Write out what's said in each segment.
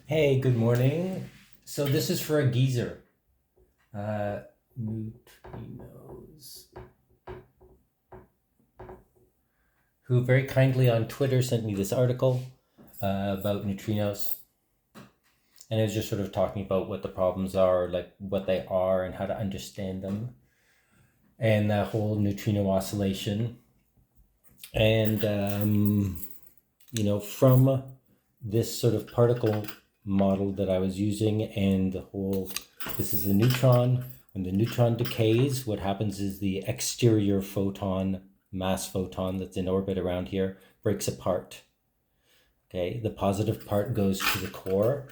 Hey, good morning. So this is for a geezer. Neutrinos. Who very kindly on Twitter sent me this article about neutrinos. And it was just sort of talking about what the problems are, like what they are and how to understand them. And the whole neutrino oscillation. And, from this sort of particle model that I was using and this is a neutron. When the neutron decays, what happens is the exterior photon, mass photon that's in orbit around here, breaks apart. Okay, the positive part goes to the core,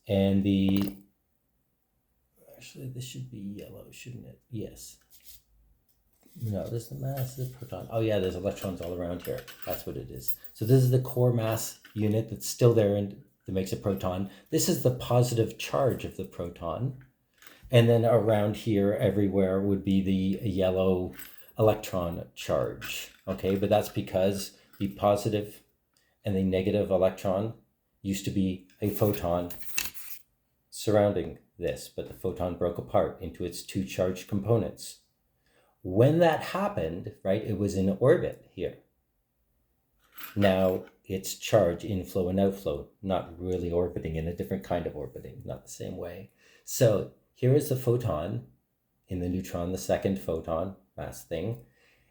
and actually this should be yellow, shouldn't it? Yes. No, there's the mass, the proton. Oh yeah, there's electrons all around here. That's what it is. So this is the core mass unit that's still there and that makes a proton. This is the positive charge of the proton. And then around here, everywhere would be the yellow electron charge. Okay, but that's because the positive and the negative electron used to be a photon surrounding this, but the photon broke apart into its two charged components. When that happened, right, it was in orbit here. Now it's charge inflow and outflow, not really orbiting, in a different kind of orbiting, not the same way. So here is the photon in the neutron, the second photon, mass thing.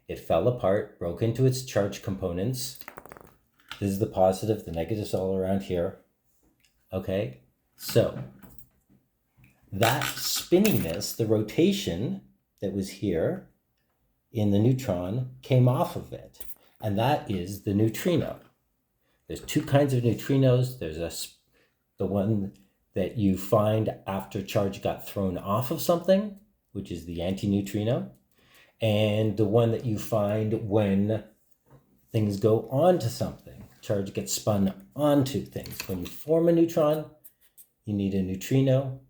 It fell apart, broke into its charge components. This is the positive, the negatives all around here. Okay, so that spinniness, the rotation that was here in the neutron came off of it, and that is the neutrino. There's two kinds of neutrinos. There's the one that you find after charge got thrown off of something, which is the antineutrino, and the one that you find when things go onto something. Charge gets spun onto things. When you form a neutron, you need a neutrino.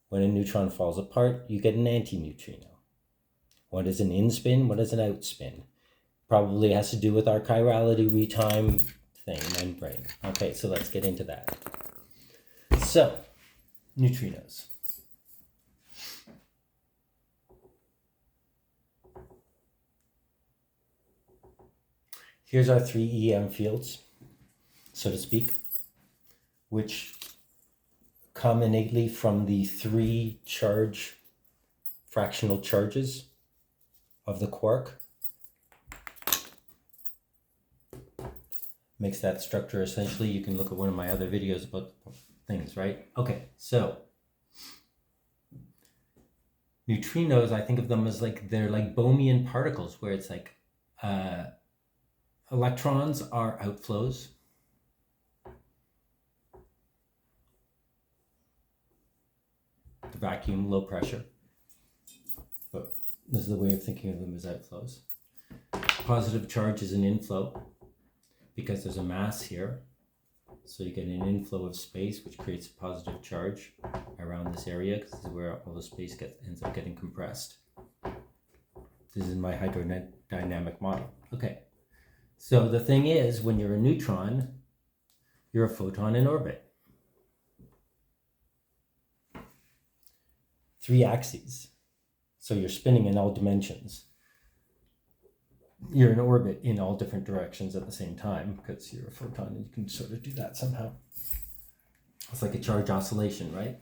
When a neutron falls apart, you get an antineutrino. What is an in-spin? What is an out-spin? Probably has to do with our chirality retime thing, membrane. Okay, so let's get into that. So, neutrinos. Here's our three EM fields, so to speak, which come innately from the three fractional charges of the quark. Makes that structure essentially. You can look at one of my other videos about things, right? Okay, so neutrinos, I think of them as they're like Bohmian particles, where it's like electrons are outflows. The vacuum, low pressure. But this is the way of thinking of them as outflows. Positive charge is an inflow because there's a mass here. So you get an inflow of space, which creates a positive charge around this area, because this is where all the space ends up getting compressed. This is my hydrodynamic model. Okay. So the thing is, when you're a neutron, you're a photon in orbit. Three axes. So you're spinning in all dimensions. You're in orbit in all different directions at the same time, because you're a photon and you can sort of do that somehow. It's like a charge oscillation, right?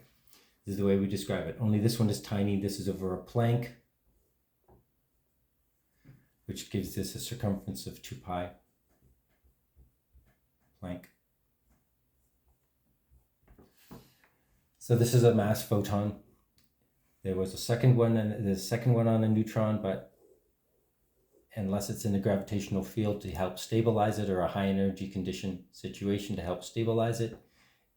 This is the way we describe it. Only this one is tiny. This is over a Planck, which gives this a circumference of 2 pi. Planck. So this is a mass photon. There was a second one, and the second one on a neutron, but unless it's in a gravitational field to help stabilize it, or a high energy condition situation to help stabilize it,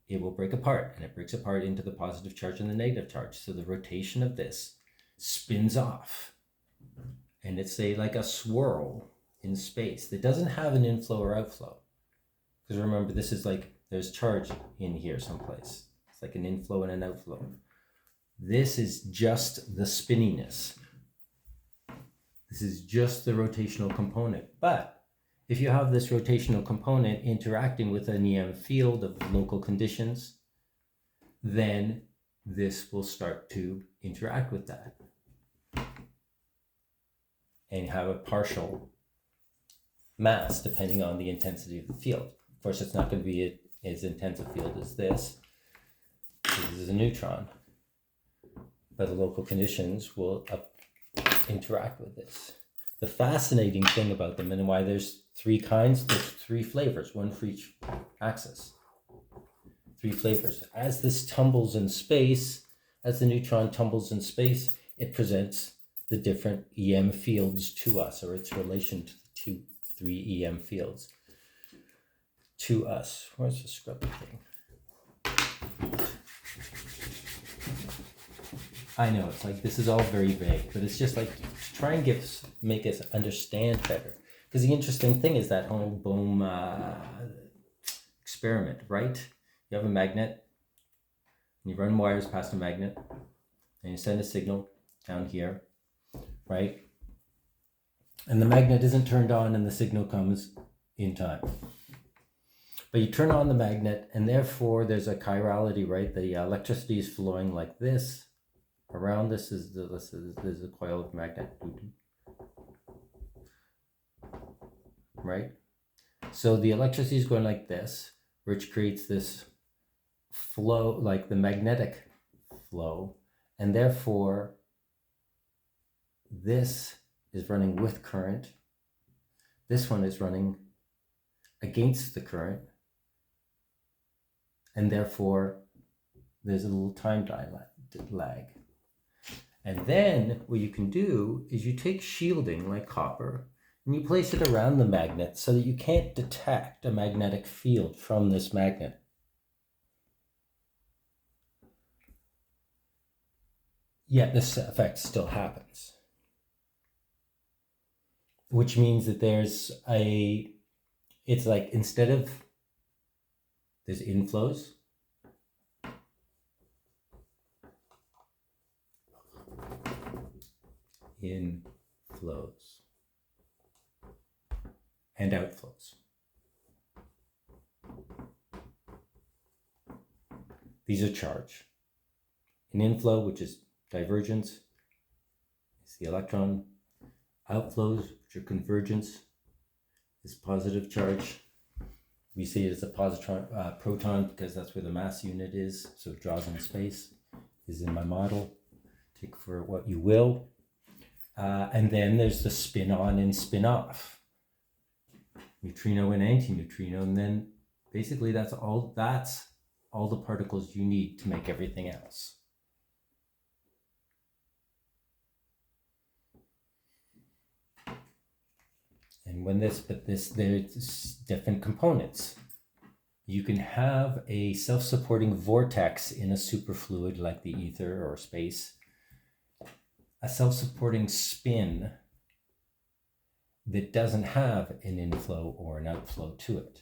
it will break apart, and it breaks apart into the positive charge and the negative charge. So the rotation of this spins off, and it's like a swirl in space that doesn't have an inflow or outflow. Because remember, this is there's charge in here someplace. It's like an inflow and an outflow. This is just the spinniness. This is just the rotational component, but if you have this rotational component interacting with an EM field of local conditions, then this will start to interact with that and have a partial mass depending on the intensity of the field. Of course, it's not going to be as intense a field as this. This is a neutron, but the local conditions will interact with this. The fascinating thing about them, and why there's three kinds, there's three flavors, one for each axis. Three flavors. As this tumbles in space, as the neutron tumbles in space, it presents the different EM fields to us, or its relation to the three EM fields to us. Where's the scrubby thing? I know, it's like, this is all very vague, but it's just like to try and make us understand better. Because the interesting thing is that whole Bohm experiment, right? You have a magnet, and you run wires past a magnet, and you send a signal down here, right? And the magnet isn't turned on, and the signal comes in time. But you turn on the magnet, and therefore there's a chirality, right? The electricity is flowing like this. Around this is there's a coil of magnet, right? So the electricity is going like this, which creates this flow, like the magnetic flow, and therefore this is running with current. This one is running against the current, and therefore there's a little time lag. And then what you can do is you take shielding like copper and you place it around the magnet so that you can't detect a magnetic field from this magnet. Yet this effect still happens. Which means that there's it's like, instead of, there's inflows, and outflows. These are charge. An inflow, which is divergence, is the electron. Outflows, which are convergence, is positive charge. We see it as a positron, proton, because that's where the mass unit is, so it draws in space, is in my model. Take for what you will. And then there's the spin on and spin off. Neutrino and antineutrino, and then basically that's all the particles you need to make everything else. And there's different components. You can have a self-supporting vortex in a superfluid like the ether or space, a self-supporting spin that doesn't have an inflow or an outflow to it.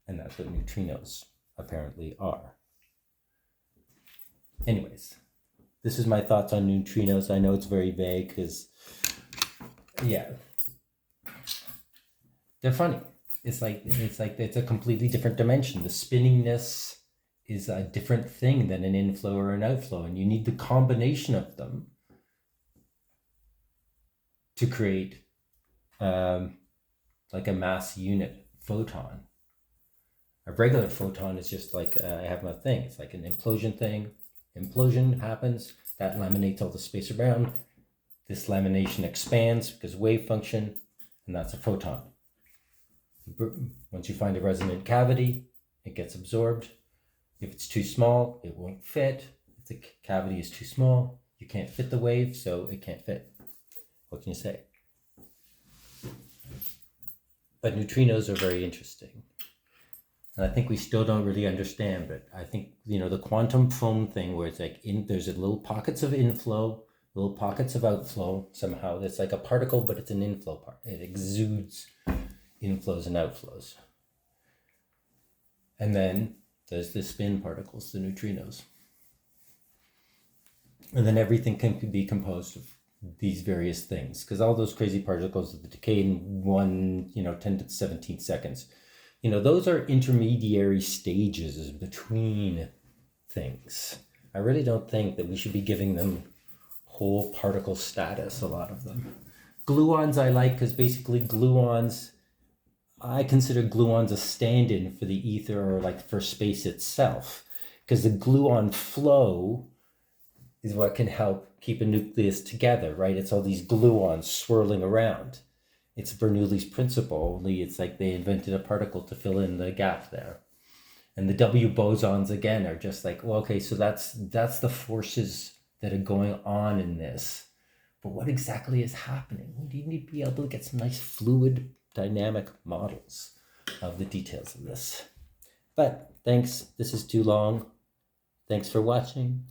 And that's what neutrinos apparently are. Anyways, this is my thoughts on neutrinos. I know it's very vague because, yeah, they're funny. It's like it's a completely different dimension. The spinningness is a different thing than an inflow or an outflow, and you need the combination of them to create like a mass unit photon. A regular photon is just like, I have my thing, it's like an implosion thing. Implosion happens, that laminates all the space around. This lamination expands because wave function, and that's a photon. Once you find a resonant cavity, it gets absorbed. If it's too small, it won't fit. If the cavity is too small, you can't fit the wave, so it can't fit. What can you say? But neutrinos are very interesting. And I think we still don't really understand, but I think, the quantum foam thing where it's like, there's little pockets of inflow, little pockets of outflow somehow. It's like a particle, but it's an inflow part. It exudes inflows and outflows. And then there's the spin particles, the neutrinos. And then everything can be composed of these various things, because all those crazy particles that decay in 10 to the 17 seconds, those are intermediary stages between things. I really don't think that we should be giving them whole particle status, a lot of them. Gluons I like, because basically gluons, I consider gluons a stand-in for the ether, or like for space itself, because the gluon flow is what can help keep a nucleus together, right? It's all these gluons swirling around. It's Bernoulli's principle, only it's like they invented a particle to fill in the gap there. And the W bosons, again, are just like, well, okay, so that's the forces that are going on in this. But what exactly is happening? We need to be able to get some nice fluid dynamic models of the details of this. But thanks, this is too long. Thanks for watching.